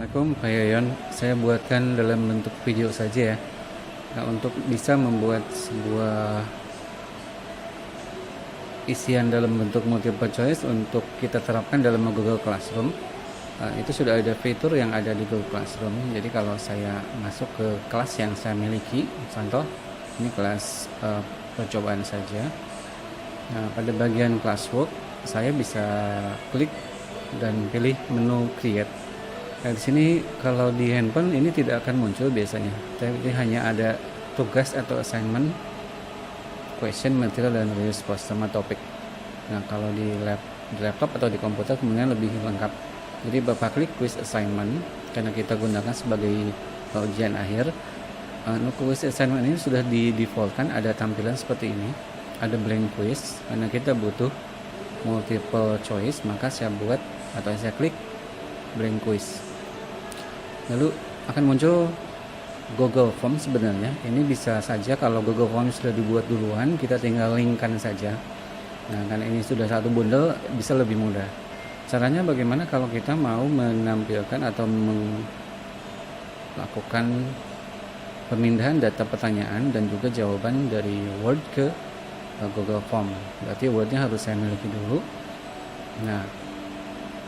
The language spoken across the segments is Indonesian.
Assalamualaikum Pak Yayon, saya buatkan dalam bentuk video saja ya. Nah, untuk bisa membuat sebuah isian dalam bentuk multiple choice untuk kita terapkan dalam Google Classroom, itu sudah ada fitur yang ada di Google Classroom. Jadi kalau saya masuk ke kelas yang saya miliki, contoh ini kelas percobaan saja. Nah, pada bagian classwork saya bisa klik dan pilih menu create. Nah, di sini kalau di handphone ini tidak akan muncul biasanya, tapi hanya ada tugas atau assignment, question, material, dan response sama topik. Nah, kalau di laptop atau di komputer kemudian lebih lengkap. Jadi Bapak klik quiz assignment karena kita gunakan sebagai ujian akhir. Quiz assignment ini sudah di defaultkan ada tampilan seperti ini, ada blank quiz karena kita butuh multiple choice, maka saya buat atau saya klik blank quiz. Lalu akan muncul Google Form. Sebenarnya ini bisa saja kalau Google Form sudah dibuat duluan, kita tinggal linkkan saja. Nah, karena ini sudah satu bundle, bisa lebih mudah. Caranya bagaimana kalau kita mau menampilkan atau melakukan pemindahan data pertanyaan dan juga jawaban dari Word ke Google Form. Berarti Wordnya harus saya miliki dulu. Nah,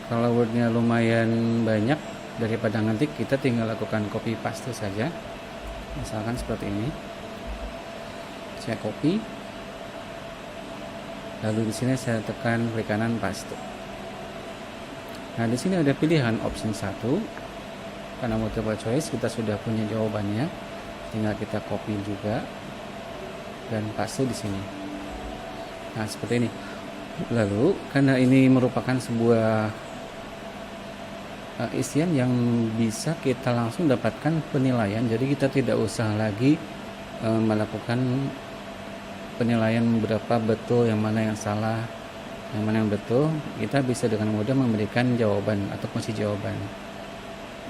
kalau Wordnya lumayan banyak, daripada ngetik kita tinggal lakukan copy paste saja. Misalkan seperti ini, saya copy, lalu di sini saya tekan klik kanan paste. Nah, di sini ada pilihan option 1 karena multiple choice, kita sudah punya jawabannya, tinggal kita copy juga dan paste di sini. Nah, seperti ini. Lalu karena ini merupakan sebuah isian yang bisa kita langsung dapatkan penilaian, jadi kita tidak usah lagi melakukan penilaian berapa betul, yang mana yang salah, yang mana yang betul. Kita bisa dengan mudah memberikan jawaban atau kunci jawaban.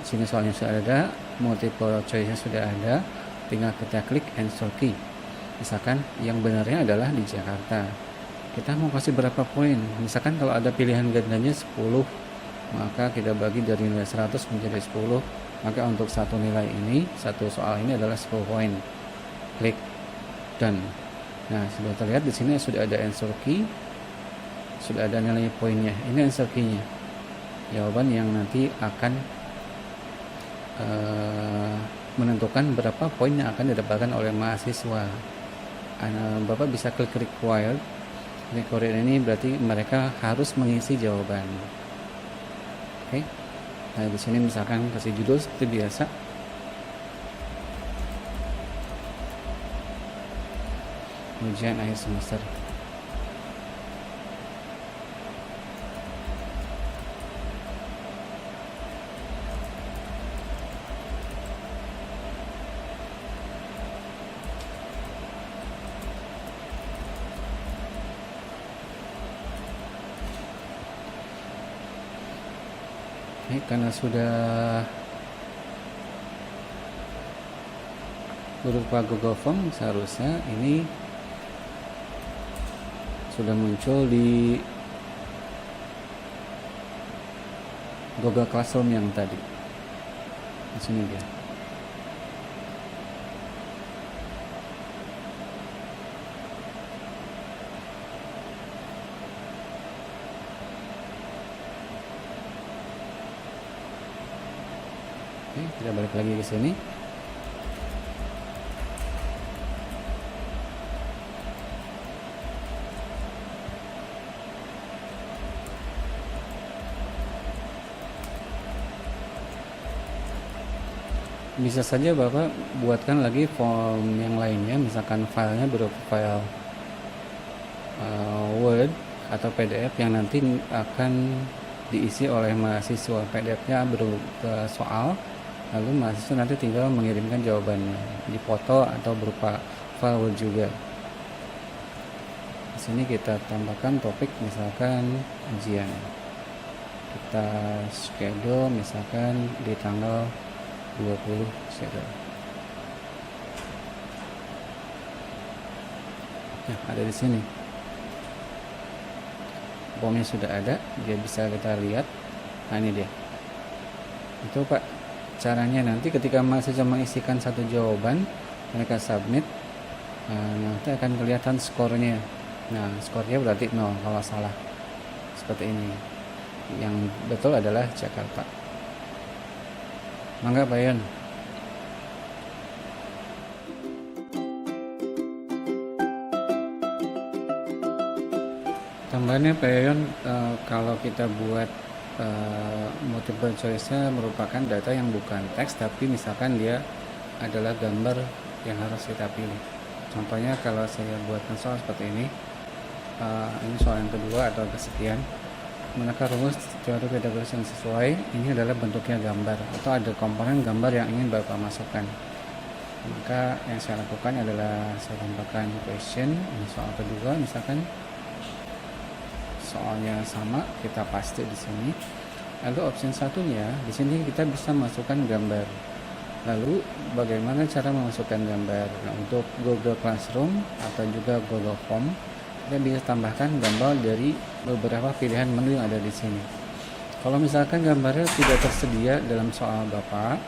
Di sini soalnya sudah ada, multiple choice-nya sudah ada, tinggal kita klik answer key. Misalkan yang benarnya adalah di Jakarta, kita mau kasih berapa poin. Misalkan kalau ada pilihan gandanya 10, maka kita bagi dari nilai 100 menjadi 10, maka untuk satu nilai ini, satu soal ini adalah 10 poin. Klik done. Nah, sudah terlihat di sini sudah ada answer key, sudah ada nilai poinnya. Ini answer key-nya, jawaban yang nanti akan menentukan berapa poin yang akan didapatkan oleh mahasiswa. Bapak bisa klik required. Required ini berarti mereka harus mengisi jawaban. Oke. Nah, di sini misalkan kasih judul seperti biasa. Ujian akhir semester. Karena sudah berupa Google Form, seharusnya ini sudah muncul di Google Classroom yang tadi. Di sini dia. Oke, kita balik lagi ke sini. Bisa saja Bapak buatkan lagi form yang lainnya, misalkan filenya berupa file Word atau PDF yang nanti akan diisi oleh mahasiswa. PDF-nya berupa soal, lalu mahasiswa nanti tinggal mengirimkan jawabannya di foto atau berupa file Word juga. Di sini kita tambahkan topik, misalkan ujian. Kita schedule misalkan di tanggal 20 schedule. Nah, ada di sini. Formnya sudah ada, dia bisa kita lihat. Nah, ini dia. Itu Pak caranya nanti ketika mahasiswa mengisikan satu jawaban, mereka submit, nanti akan kelihatan skornya. Nah, skornya berarti 0 kalau salah. Seperti ini. Yang betul adalah Jakarta. Mangga Pak Yon. Tambahannya Pak Yon, kalau kita buat multiple choice-nya merupakan data yang bukan teks, tapi misalkan dia adalah gambar yang harus kita pilih. Contohnya kalau saya buatkan soal seperti ini soal yang kedua atau kesekian, manakah rumus teori pedagogis yang sesuai, ini adalah bentuknya gambar atau ada komponen gambar yang ingin Bapak masukkan. Maka yang saya lakukan adalah saya tambahkan question. Ini soal kedua, misalkan soalnya sama, kita paste di sini. Lalu option satunya di sini kita bisa masukkan gambar. Lalu bagaimana cara memasukkan gambar? Nah, untuk Google Classroom atau juga Google Form, kita bisa tambahkan gambar dari beberapa pilihan menu yang ada di sini. Kalau misalkan gambarnya tidak tersedia dalam soal Bapak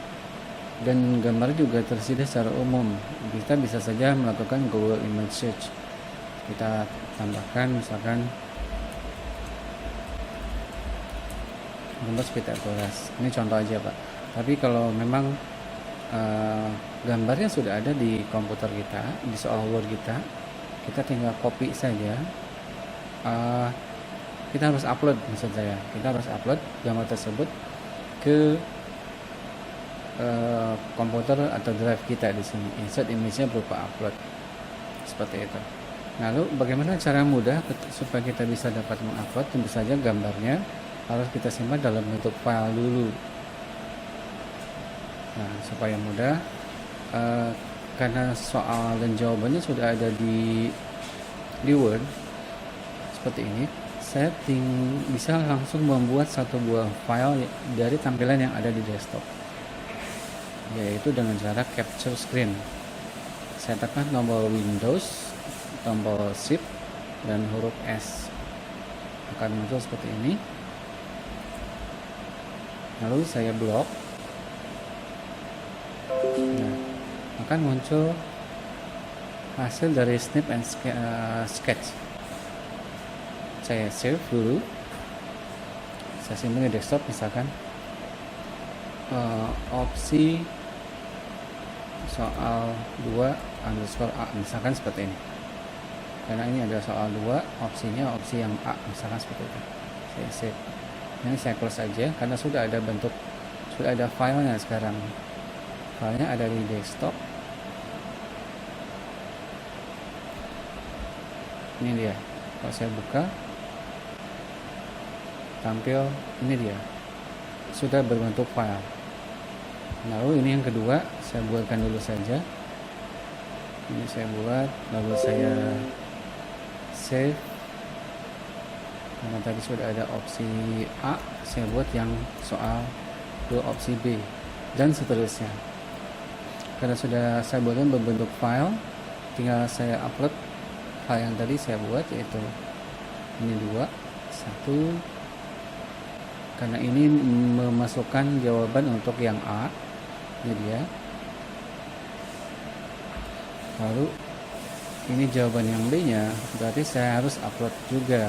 dan gambarnya juga tersedia secara umum, kita bisa saja melakukan Google Image Search. Kita tambahkan misalkan gambar Pythagoras. Ini contoh aja Pak. Tapi kalau memang gambarnya sudah ada di komputer kita, di soal Word kita tinggal copy saja. Kita harus upload, maksud saya, kita harus upload gambar tersebut ke komputer atau drive kita di sini. Insert image-nya berupa upload, seperti itu. Lalu bagaimana cara mudah supaya kita bisa dapat mengupload? Tentu saja gambarnya harus kita simpan dalam bentuk file dulu. Nah, supaya mudah, karena soal dan jawabannya sudah ada di Word seperti ini, saya bisa langsung membuat satu buah file dari tampilan yang ada di desktop, yaitu dengan cara capture screen. Saya tekan tombol Windows, tombol Shift, dan huruf S, akan muncul seperti ini. Lalu saya blok. Nah, akan muncul hasil dari snip and sketch. Saya save dulu, saya simpan di desktop, misalkan opsi soal 2_a, misalkan seperti ini. Karena ini ada soal 2, opsinya opsi yang A, misalkan seperti itu. Saya save. Ini saya close saja karena sudah ada filenya sekarang. Filenya ada di desktop. Ini dia. Kalau saya buka, tampil ini dia. Sudah berbentuk file. Lalu ini yang kedua, saya buatkan dulu saja. Ini saya buat, lalu saya save. Karena tadi sudah ada opsi A, saya buat yang soal 2 opsi B, dan seterusnya. Karena sudah saya buatkan berbentuk file, tinggal saya upload file yang tadi saya buat, yaitu ini 2, 1. Karena ini memasukkan jawaban untuk yang A, ini dia. Lalu ini jawaban yang B nya, berarti saya harus upload juga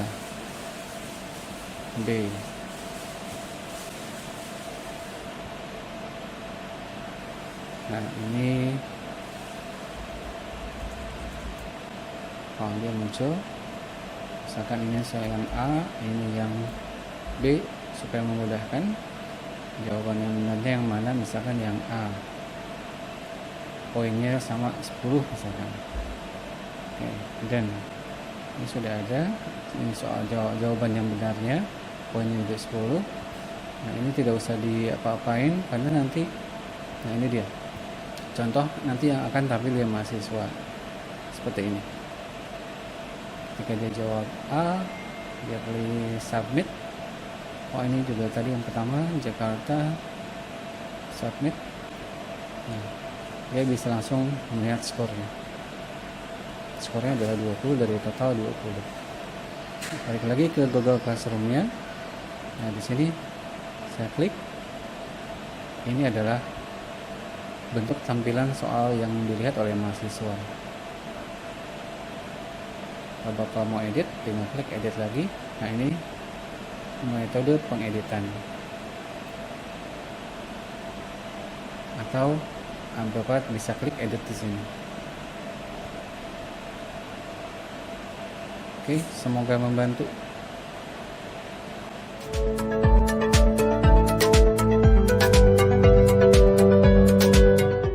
B. Nah, ini dia muncul. Misalkan ini saya yang A, ini yang B, supaya memudahkan. Jawaban yang benarnya yang mana? Misalkan yang A, poinnya sama 10 misalkan. Oke, dan ini sudah ada. Ini soal jawaban yang benarnya, poinnya juga 10. Nah, ini tidak usah diapa-apain karena nanti, nah ini dia contoh nanti yang akan tampil di mahasiswa seperti ini. Ketika dia jawab A, dia pilih submit. Oh, ini juga tadi yang pertama Jakarta, submit. Nah, dia bisa langsung melihat skornya. Skornya adalah 20 dari total 20. Balik lagi ke Google Classroom-nya. Nah, di sini saya klik. Ini adalah bentuk tampilan soal yang dilihat oleh mahasiswa. Kalau Bapak mau edit, tinggal klik edit lagi. Nah, ini metode pengeditan. Atau Bapak bisa klik edit di sini. Oke, semoga membantu.